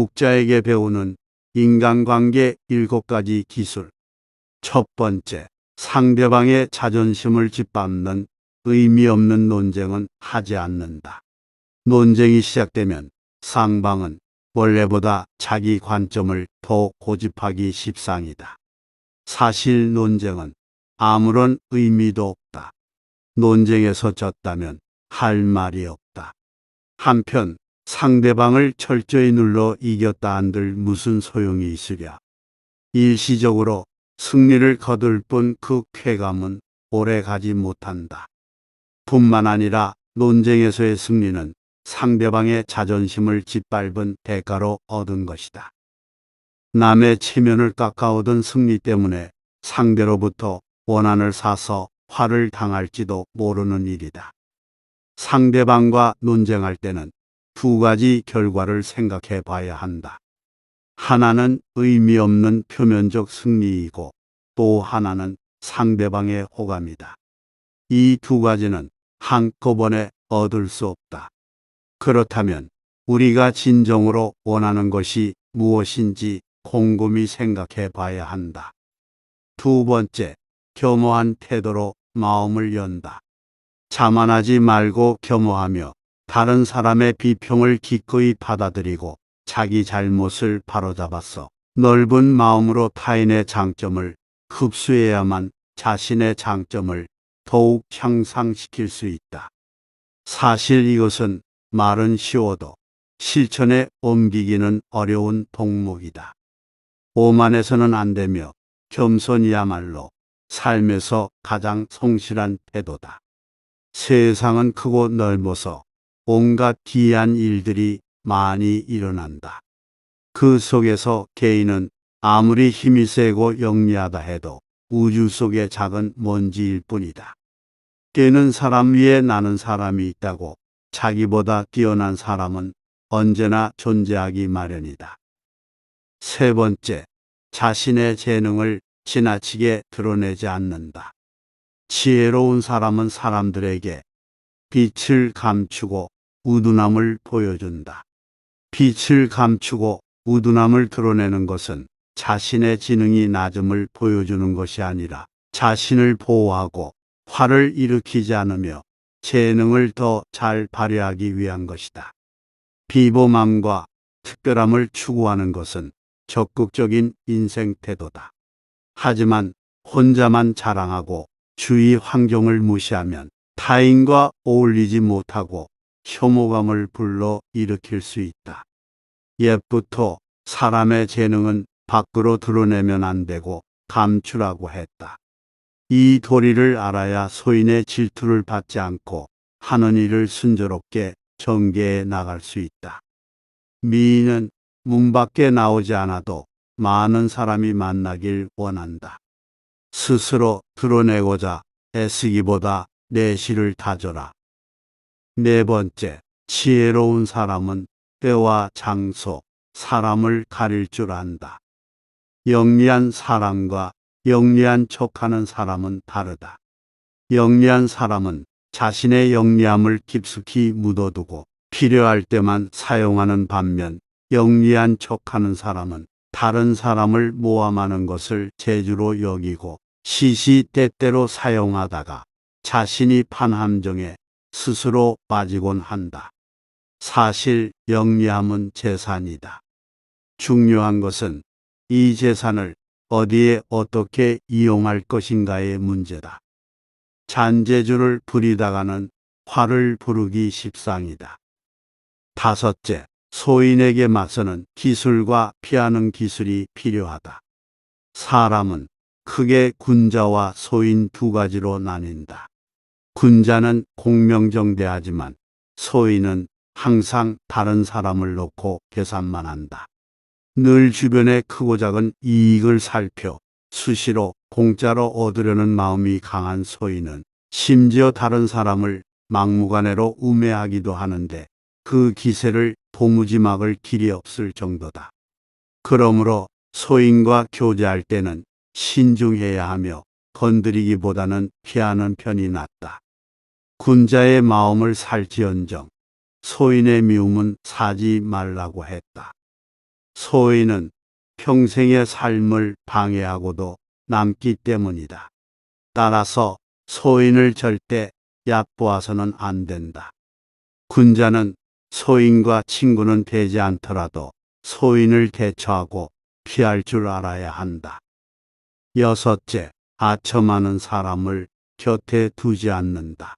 독자에게 배우는 인간관계 7가지 기술. 첫 번째, 상대방의 자존심을 짓밟는 의미 없는 논쟁은 하지 않는다. 논쟁이 시작되면 상방은 원래보다 자기 관점을 더 고집하기 십상이다. 사실 논쟁은 아무런 의미도 없다. 논쟁에서 졌다면 할 말이 없다. 한편 상대방을 철저히 눌러 이겼다 한들 무슨 소용이 있으랴. 일시적으로 승리를 거둘 뿐 그 쾌감은 오래 가지 못한다. 뿐만 아니라 논쟁에서의 승리는 상대방의 자존심을 짓밟은 대가로 얻은 것이다. 남의 체면을 깎아 얻은 승리 때문에 상대로부터 원한을 사서 화를 당할지도 모르는 일이다. 상대방과 논쟁할 때는 2가지 결과를 생각해 봐야 한다. 하나는 의미 없는 표면적 승리이고 또 하나는 상대방의 호감이다. 이 2가지는 한꺼번에 얻을 수 없다. 그렇다면 우리가 진정으로 원하는 것이 무엇인지 곰곰이 생각해 봐야 한다. 두 번째, 겸허한 태도로 마음을 연다. 자만하지 말고 겸허하며 다른 사람의 비평을 기꺼이 받아들이고 자기 잘못을 바로잡아서 넓은 마음으로 타인의 장점을 흡수해야만 자신의 장점을 더욱 향상시킬 수 있다. 사실 이것은 말은 쉬워도 실천에 옮기기는 어려운 동목이다. 오만해서는 안 되며 겸손이야말로 삶에서 가장 성실한 태도다. 세상은 크고 넓어서 온갖 기이한 일들이 많이 일어난다. 그 속에서 개인은 아무리 힘이 세고 영리하다 해도 우주 속의 작은 먼지일 뿐이다. 깨는 사람 위에 나는 사람이 있다고 자기보다 뛰어난 사람은 언제나 존재하기 마련이다. 세 번째, 자신의 재능을 지나치게 드러내지 않는다. 지혜로운 사람은 사람들에게 빛을 감추고 우둔함을 보여준다. 빛을 감추고 우둔함을 드러내는 것은 자신의 지능이 낮음을 보여주는 것이 아니라 자신을 보호하고 화를 일으키지 않으며 재능을 더 잘 발휘하기 위한 것이다. 비범함과 특별함을 추구하는 것은 적극적인 인생 태도다. 하지만 혼자만 자랑하고 주위 환경을 무시하면 타인과 어울리지 못하고 혐오감을 불러 일으킬 수 있다. 옛부터 사람의 재능은 밖으로 드러내면 안 되고 감추라고 했다. 이 도리를 알아야 소인의 질투를 받지 않고 하는 일을 순조롭게 전개해 나갈 수 있다. 미인은 문 밖에 나오지 않아도 많은 사람이 만나길 원한다. 스스로 드러내고자 애쓰기보다 내실을 다져라. 네 번째, 지혜로운 사람은 때와 장소, 사람을 가릴 줄 안다. 영리한 사람과 영리한 척하는 사람은 다르다. 영리한 사람은 자신의 영리함을 깊숙이 묻어두고 필요할 때만 사용하는 반면 영리한 척하는 사람은 다른 사람을 모함하는 것을 재주로 여기고 시시때때로 사용하다가 자신이 판 함정에 스스로 빠지곤 한다. 사실 영리함은 재산이다. 중요한 것은 이 재산을 어디에 어떻게 이용할 것인가의 문제다. 잔재주를 부리다가는 화를 부르기 십상이다. 다섯째, 소인에게 맞서는 기술과 피하는 기술이 필요하다. 사람은 크게 군자와 소인 2가지로 나뉜다. 군자는 공명정대하지만 소인은 항상 다른 사람을 놓고 계산만 한다. 늘 주변의 크고 작은 이익을 살펴 수시로 공짜로 얻으려는 마음이 강한 소인은 심지어 다른 사람을 막무가내로 우매하기도 하는데 그 기세를 도무지 막을 길이 없을 정도다. 그러므로 소인과 교제할 때는 신중해야 하며 건드리기보다는 피하는 편이 낫다. 군자의 마음을 살지언정 소인의 미움은 사지 말라고 했다. 소인은 평생의 삶을 방해하고도 남기 때문이다. 따라서 소인을 절대 얕보아서는 안 된다. 군자는 소인과 친구는 되지 않더라도 소인을 대처하고 피할 줄 알아야 한다. 여섯째, 아첨하는 사람을 곁에 두지 않는다.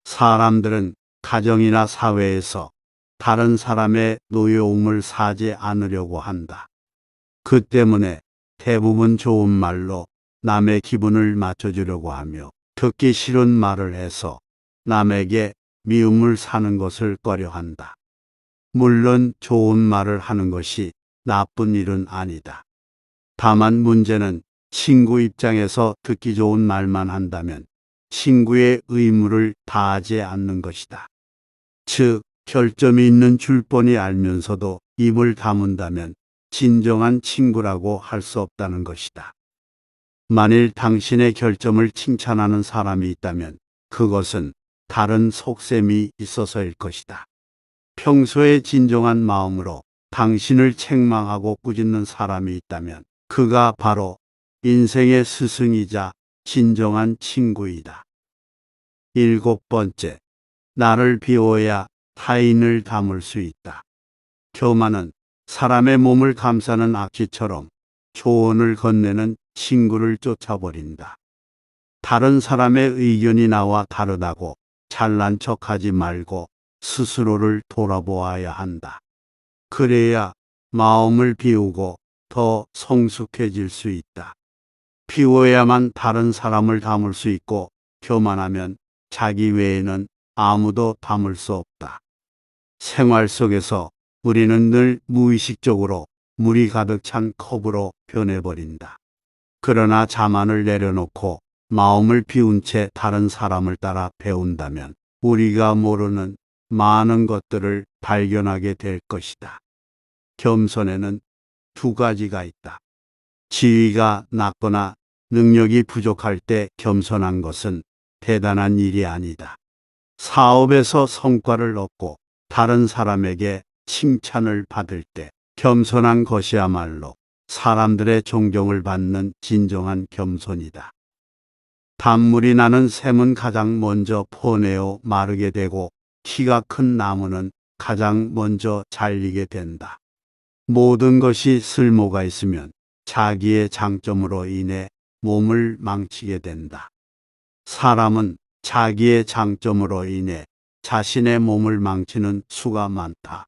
사람들은 가정이나 사회에서 다른 사람의 노여움을 사지 않으려고 한다. 그 때문에 대부분 좋은 말로 남의 기분을 맞춰주려고 하며 듣기 싫은 말을 해서 남에게 미움을 사는 것을 꺼려한다. 물론 좋은 말을 하는 것이 나쁜 일은 아니다. 다만 문제는 친구 입장에서 듣기 좋은 말만 한다면 친구의 의무를 다하지 않는 것이다. 즉, 결점이 있는 줄 뻔히 알면서도 입을 다문다면 진정한 친구라고 할 수 없다는 것이다. 만일 당신의 결점을 칭찬하는 사람이 있다면 그것은 다른 속셈이 있어서일 것이다. 평소에 진정한 마음으로 당신을 책망하고 꾸짖는 사람이 있다면 그가 바로 인생의 스승이자 진정한 친구이다. 일곱 번째, 나를 비워야 타인을 담을 수 있다. 교만은 사람의 몸을 감싸는 악취처럼 조언을 건네는 친구를 쫓아버린다. 다른 사람의 의견이 나와 다르다고 잘난 척하지 말고 스스로를 돌아보아야 한다. 그래야 마음을 비우고 더 성숙해질 수 있다. 비워야만 다른 사람을 담을 수 있고 교만하면 자기 외에는 아무도 담을 수 없다. 생활 속에서 우리는 늘 무의식적으로 물이 가득 찬 컵으로 변해버린다. 그러나 자만을 내려놓고 마음을 비운 채 다른 사람을 따라 배운다면 우리가 모르는 많은 것들을 발견하게 될 것이다. 겸손에는 두 가지가 있다. 지위가 낮거나 능력이 부족할 때 겸손한 것은 대단한 일이 아니다. 사업에서 성과를 얻고 다른 사람에게 칭찬을 받을 때 겸손한 것이야말로 사람들의 존경을 받는 진정한 겸손이다. 단물이 나는 샘은 가장 먼저 포내어 마르게 되고 키가 큰 나무는 가장 먼저 잘리게 된다. 모든 것이 쓸모가 있으면 자기의 장점으로 인해 몸을 망치게 된다. 사람은 자기의 장점으로 인해 자신의 몸을 망치는 수가 많다.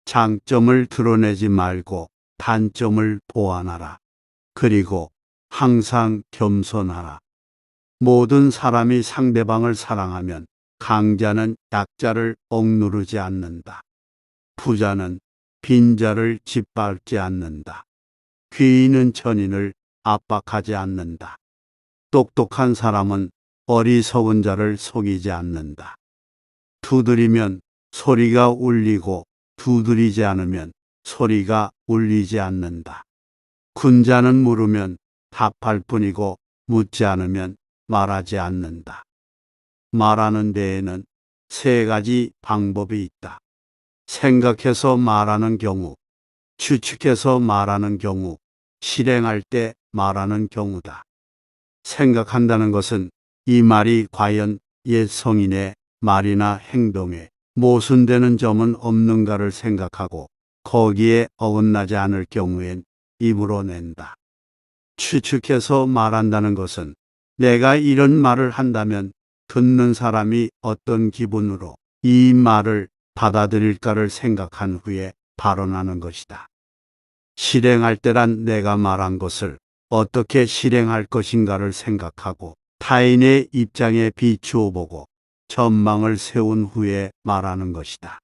장점을 드러내지 말고 단점을 보완하라. 그리고 항상 겸손하라. 모든 사람이 상대방을 사랑하면 강자는 약자를 억누르지 않는다. 부자는 빈자를 짓밟지 않는다. 귀인은 천인을 압박하지 않는다. 똑똑한 사람은 어리석은 자를 속이지 않는다. 두드리면 소리가 울리고 두드리지 않으면 소리가 울리지 않는다. 군자는 물으면 답할 뿐이고 묻지 않으면 말하지 않는다. 말하는 데에는 세 가지 방법이 있다. 생각해서 말하는 경우, 추측해서 말하는 경우, 실행할 때 말하는 경우다. 생각한다는 것은 이 말이 과연 옛 성인의 말이나 행동에 모순되는 점은 없는가를 생각하고 거기에 어긋나지 않을 경우엔 입으로 낸다. 추측해서 말한다는 것은 내가 이런 말을 한다면 듣는 사람이 어떤 기분으로 이 말을 받아들일까를 생각한 후에 발언하는 것이다. 실행할 때란 내가 말한 것을 어떻게 실행할 것인가를 생각하고 타인의 입장에 비추어 보고 전망을 세운 후에 말하는 것이다.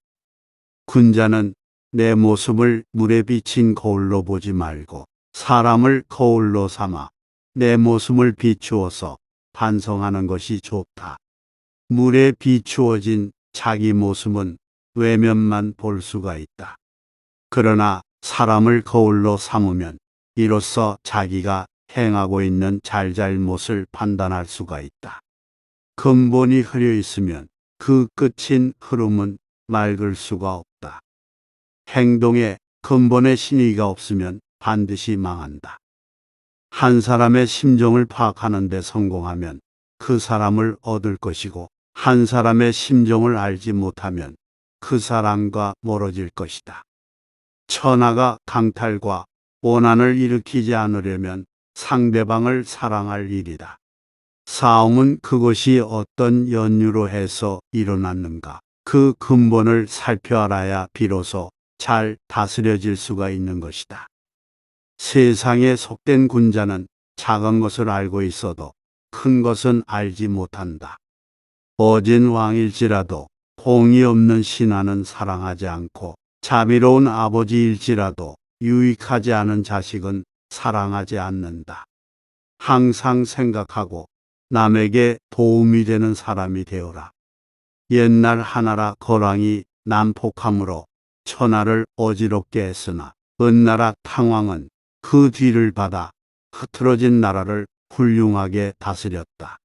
군자는 내 모습을 물에 비친 거울로 보지 말고 사람을 거울로 삼아 내 모습을 비추어서 반성하는 것이 좋다. 물에 비추어진 자기 모습은 외면만 볼 수가 있다. 그러나 사람을 거울로 삼으면 이로써 자기가 행하고 있는 잘잘못을 판단할 수가 있다. 근본이 흐려 있으면 그 끝인 흐름은 맑을 수가 없다. 행동에 근본의 신의가 없으면 반드시 망한다. 한 사람의 심정을 파악하는 데 성공하면 그 사람을 얻을 것이고, 한 사람의 심정을 알지 못하면 그 사람과 멀어질 것이다. 천하가 강탈과 원한을 일으키지 않으려면 상대방을 사랑할 일이다. 싸움은 그것이 어떤 연유로 해서 일어났는가, 그 근본을 살펴 알아야 비로소 잘 다스려질 수가 있는 것이다. 세상에 속된 군자는 작은 것을 알고 있어도 큰 것은 알지 못한다. 어진 왕일지라도 공이 없는 신하는 사랑하지 않고, 자비로운 아버지일지라도 유익하지 않은 자식은 사랑하지 않는다. 항상 생각하고 남에게 도움이 되는 사람이 되어라. 옛날 하나라 거랑이 난폭함으로 천하를 어지럽게 했으나 은나라 탕왕은 그 뒤를 받아 흐트러진 나라를 훌륭하게 다스렸다.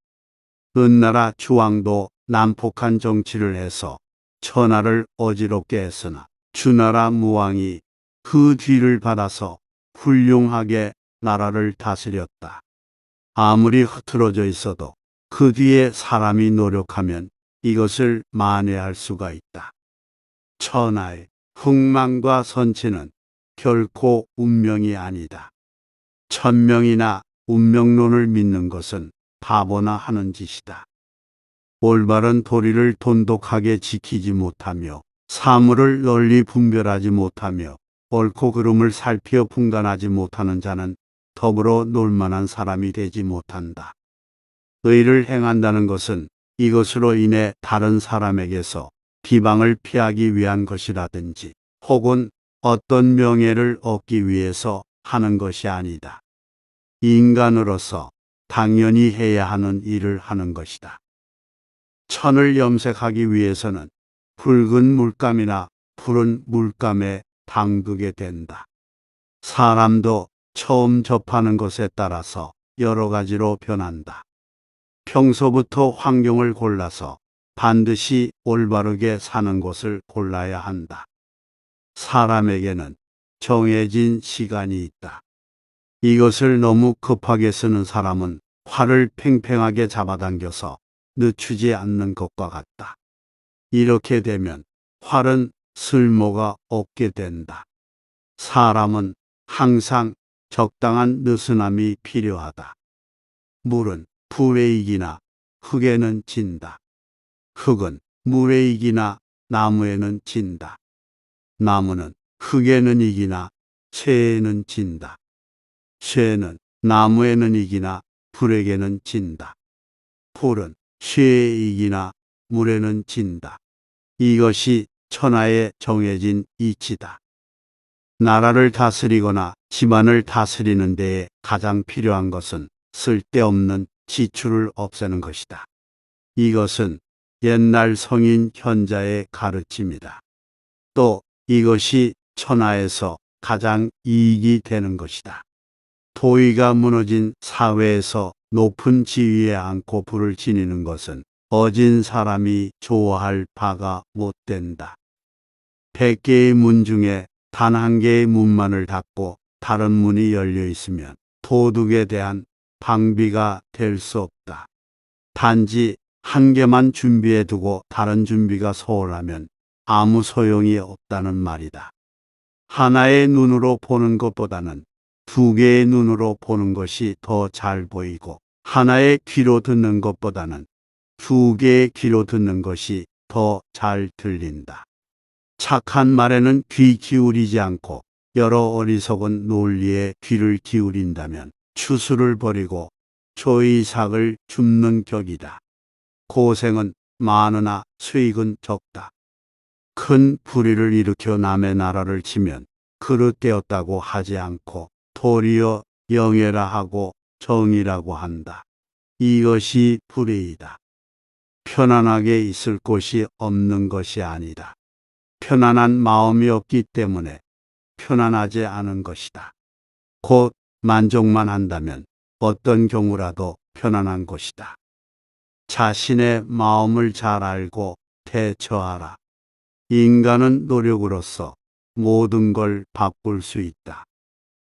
은나라 주왕도 난폭한 정치를 해서 천하를 어지럽게 했으나 주나라 무왕이 그 뒤를 받아서 훌륭하게 나라를 다스렸다. 아무리 흐트러져 있어도 그 뒤에 사람이 노력하면 이것을 만회할 수가 있다. 천하의 흥망과 선치는 결코 운명이 아니다. 천명이나 운명론을 믿는 것은 바보나 하는 짓이다. 올바른 도리를 돈독하게 지키지 못하며, 사물을 널리 분별하지 못하며, 옳고 그름을 살피어 분간하지 못하는 자는 더불어 놀만한 사람이 되지 못한다. 의를 행한다는 것은 이것으로 인해 다른 사람에게서 비방을 피하기 위한 것이라든지, 혹은 어떤 명예를 얻기 위해서 하는 것이 아니다. 인간으로서 당연히 해야 하는 일을 하는 것이다. 천을 염색하기 위해서는 붉은 물감이나 푸른 물감에 담그게 된다. 사람도 처음 접하는 것에 따라서 여러 가지로 변한다. 평소부터 환경을 골라서 반드시 올바르게 사는 곳을 골라야 한다. 사람에게는 정해진 시간이 있다. 이것을 너무 급하게 쓰는 사람은 활을 팽팽하게 잡아당겨서 늦추지 않는 것과 같다. 이렇게 되면 활은 쓸모가 없게 된다. 사람은 항상 적당한 느슨함이 필요하다. 물은 불에 익이나 흙에는 진다. 흙은 물에 익이나 나무에는 진다. 나무는 흙에는 익이나 쇠에는 진다. 쇠는 나무에는 익이나 불에게는 진다. 불은 쇠에 익이나 물에는 진다. 이것이 천하에 정해진 이치다. 나라를 다스리거나 집안을 다스리는 데에 가장 필요한 것은 쓸데없는 지출을 없애는 것이다. 이것은 옛날 성인 현자의 가르침이다. 또 이것이 천하에서 가장 이익이 되는 것이다. 도의가 무너진 사회에서 높은 지위에 앉고 부를 지니는 것은 어진 사람이 좋아할 바가 못 된다. 100개의 문 중에 단 한 개의 문만을 닫고 다른 문이 열려 있으면 도둑에 대한 방비가 될 수 없다. 단지 한 개만 준비해 두고 다른 준비가 소홀하면 아무 소용이 없다는 말이다. 하나의 눈으로 보는 것보다는 두 개의 눈으로 보는 것이 더 잘 보이고, 하나의 귀로 듣는 것보다는 두 개의 귀로 듣는 것이 더 잘 들린다. 착한 말에는 귀 기울이지 않고 여러 어리석은 논리에 귀를 기울인다면 추수를 버리고 조이삭을 줍는 격이다. 고생은 많으나 수익은 적다. 큰 불의를 일으켜 남의 나라를 치면 그릇되었다고 하지 않고 도리어 영예라 하고 정의라고 한다. 이것이 불의이다. 편안하게 있을 곳이 없는 것이 아니다. 편안한 마음이 없기 때문에 편안하지 않은 것이다. 곧 만족만 한다면 어떤 경우라도 편안한 것이다. 자신의 마음을 잘 알고 대처하라. 인간은 노력으로서 모든 걸 바꿀 수 있다.